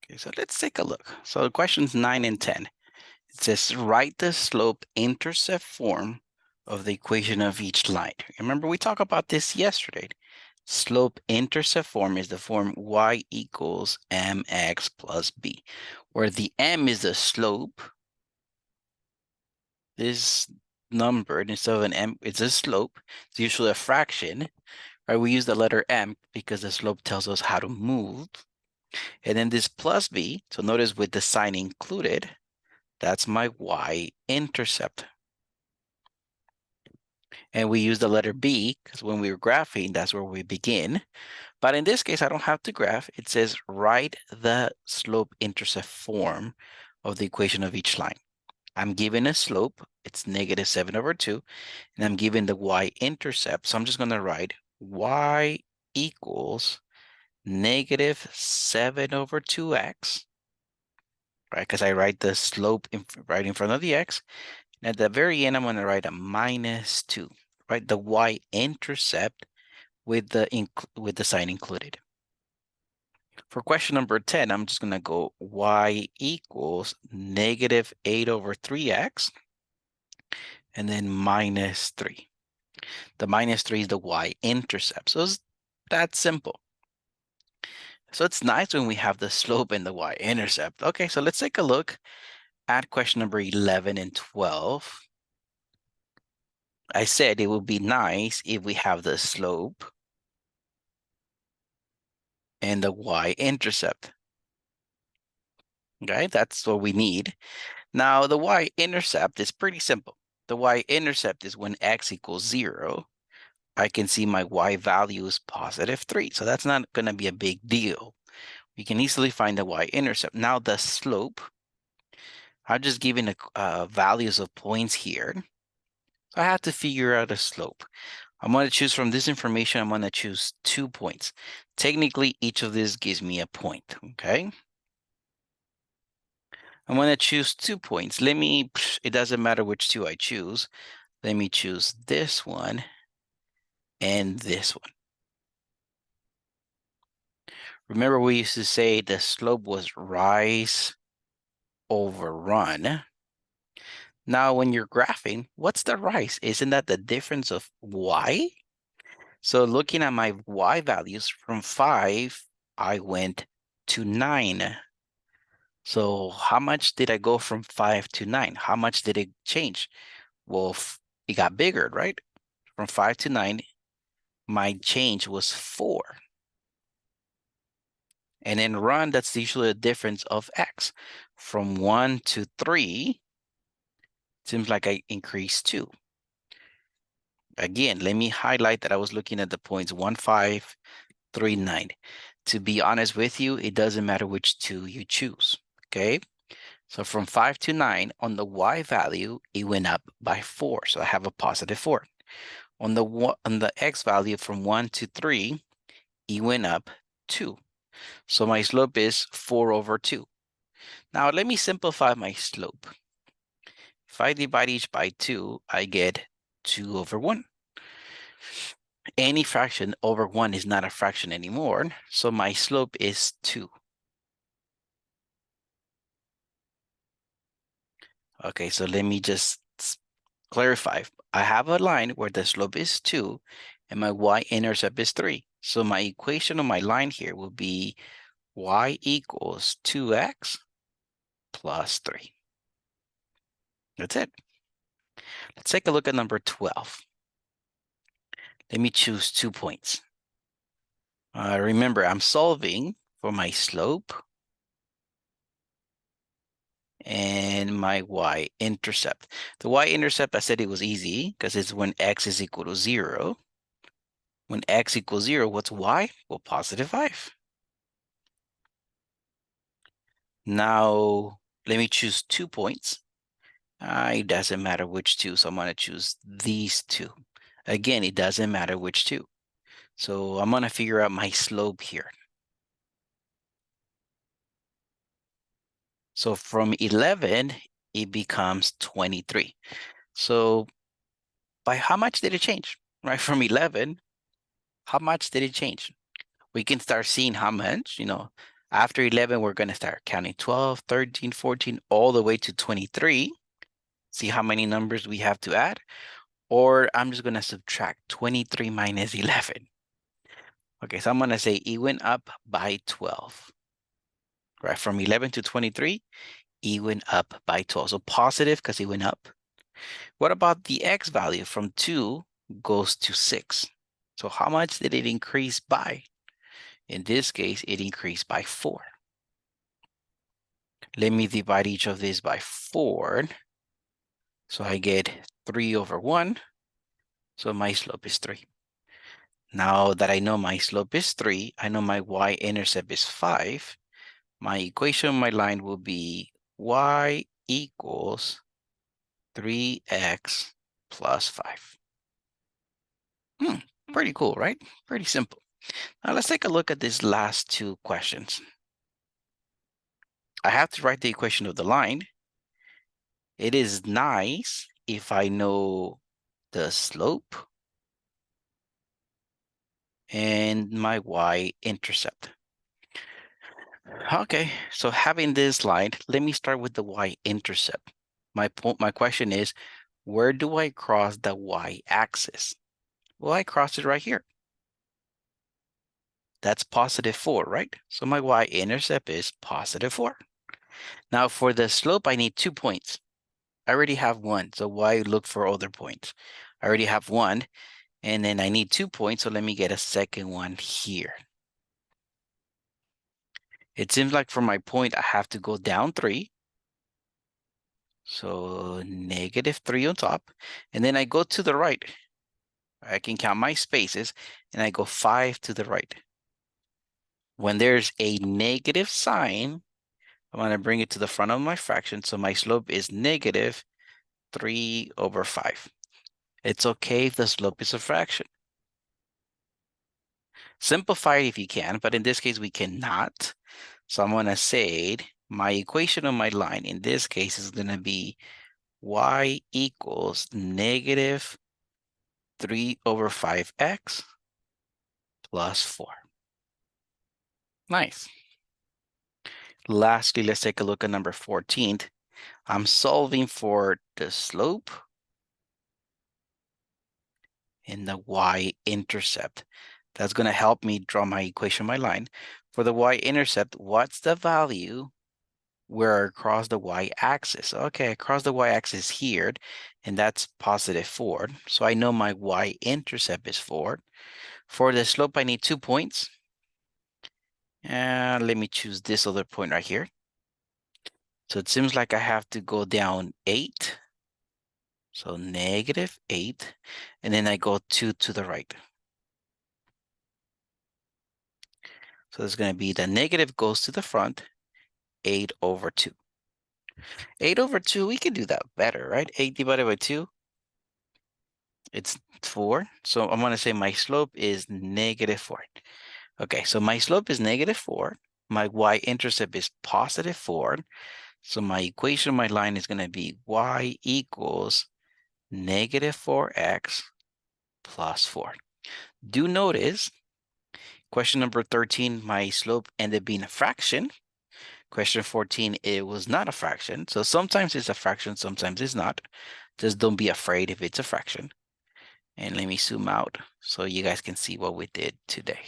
Okay, so let's take a look. So questions 9 and 10. It says write the slope intercept form of the equation of each line. Remember we talked about this yesterday. Slope intercept form is the form y equals mx plus b, where the m is the slope. This number, instead of an m, it's a slope. It's usually a fraction, right? We use the letter m because the slope tells us how to move. And then this plus b, so notice with the sign included, that's my y-intercept. And we use the letter b because when we were graphing, that's where we begin. But in this case, I don't have to graph. It says write the slope-intercept form of the equation of each line. I'm given a slope. It's -7/2. And I'm given the y-intercept. So I'm just going to write y equals -7/2x, right? Because I write the slope right in front of the x. And at the very end, I'm going to write a -2, right? The y-intercept with the sign included. For question number 10, I'm just going to go y equals -8/3x and then -3. The -3 is the y-intercept. So it's that simple. So it's nice when we have the slope and the y-intercept. Okay, so let's take a look at question number 11 and 12. I said it would be nice if we have the slope and the y-intercept. Okay, that's what we need. Now, the y-intercept is pretty simple. The y-intercept is when x equals 0. I can see my y value is +3. So that's not going to be a big deal. We can easily find the y-intercept. Now, the slope, I'm just giving values of points here. So I have to figure out a slope. I'm going to choose from this information, I'm going to choose 2 points. Technically, each of these gives me a point, okay? I'm going to choose 2 points. It doesn't matter which 2 I choose. Let me choose this one and this one. Remember, we used to say the slope was rise over run. Now, when you're graphing, what's the rise? Isn't that the difference of y? So looking at my y values, from 5, I went to 9. So how much did I go from 5 to 9? How much did it change? Well, it got bigger, right? From 5 to 9, my change was 4. And in run, that's usually a difference of x. From 1 to 3, seems like I increased 2. Again, let me highlight that I was looking at the points 1, 5, 3, 9. To be honest with you, it doesn't matter which 2 you choose, okay? So from 5 to 9, on the y value, it went up by 4. So I have a +4. On the x value, from 1 to 3, it went up 2. So my slope is 4/2. Now let me simplify my slope. If I divide each by 2, I get 2/1. Any fraction over 1 is not a fraction anymore, so my slope is 2. Okay, so let me just clarify. I have a line where the slope is 2 and my y-intercept is 3. So my equation on my line here will be y equals 2x plus 3. That's it. Let's take a look at number 12. Let me choose 2 points. Remember, I'm solving for my slope and my y-intercept. The y-intercept, I said it was easy because it's when x is equal to 0. When x equals 0, what's y? Well, +5. Now, let me choose 2 points. It doesn't matter which 2, so I'm going to choose these 2. Again, it doesn't matter which 2. So I'm going to figure out my slope here. So from 11, it becomes 23. So by how much did it change? Right, from 11, how much did it change? We can start seeing how much, After 11, we're going to start counting 12, 13, 14, all the way to 23. See how many numbers we have to add? Or I'm just going to subtract 23 minus 11. Okay, so I'm going to say it went up by 12. Right, from 11 to 23, it went up by 12. So positive because it went up. What about the x value? From 2 goes to 6. So how much did it increase by? In this case, it increased by 4. Let me divide each of these by 4. So I get 3 over 1. So my slope is 3. Now that I know my slope is 3, I know my y-intercept is 5. My equation, my line will be y equals 3x plus 5. Pretty cool, right? Pretty simple. Now let's take a look at these last two questions. I have to write the equation of the line. It is nice if I know the slope and my y-intercept. Okay, so having this line, let me start with the y-intercept. My question is, where do I cross the y-axis? Well, I cross it right here. That's positive 4, right? So my y-intercept is positive 4. Now for the slope, I need 2 points. I already have 1, so why look for other points? I already have 1, and then I need 2 points, so let me get a second one here. It seems like for my point, I have to go down 3. So negative 3 on top, and then I go to the right. I can count my spaces, and I go 5 to the right. When there's a negative sign, I'm going to bring it to the front of my fraction, so my slope is negative 3 over 5. It's okay if the slope is a fraction. Simplify it if you can, but in this case, we cannot. So I'm going to say my equation of my line in this case is going to be y equals negative 3 over 5x plus 4. Nice. Lastly, let's take a look at number 14. I'm solving for the slope and the y-intercept. That's going to help me draw my equation, my line. For the y-intercept, what's the value where across the y-axis? Okay, across the y-axis here, and that's positive 4. So I know my y-intercept is 4. For the slope, I need 2 points. And let me choose this other point right here. So it seems like I have to go down 8. So negative 8. And then I go 2 to the right. So it's going to be the negative goes to the front, 8 over 2. 8 over 2, we can do that better, right? 8 divided by 2, it's 4. So I'm going to say my slope is negative 4. Okay, so my slope is negative 4. My y-intercept is positive 4. So my equation, my line is going to be y equals negative 4x plus 4. Do notice, question number 13, my slope ended up being a fraction. Question 14, it was not a fraction. So sometimes it's a fraction, sometimes it's not. Just don't be afraid if it's a fraction. And let me zoom out so you guys can see what we did today.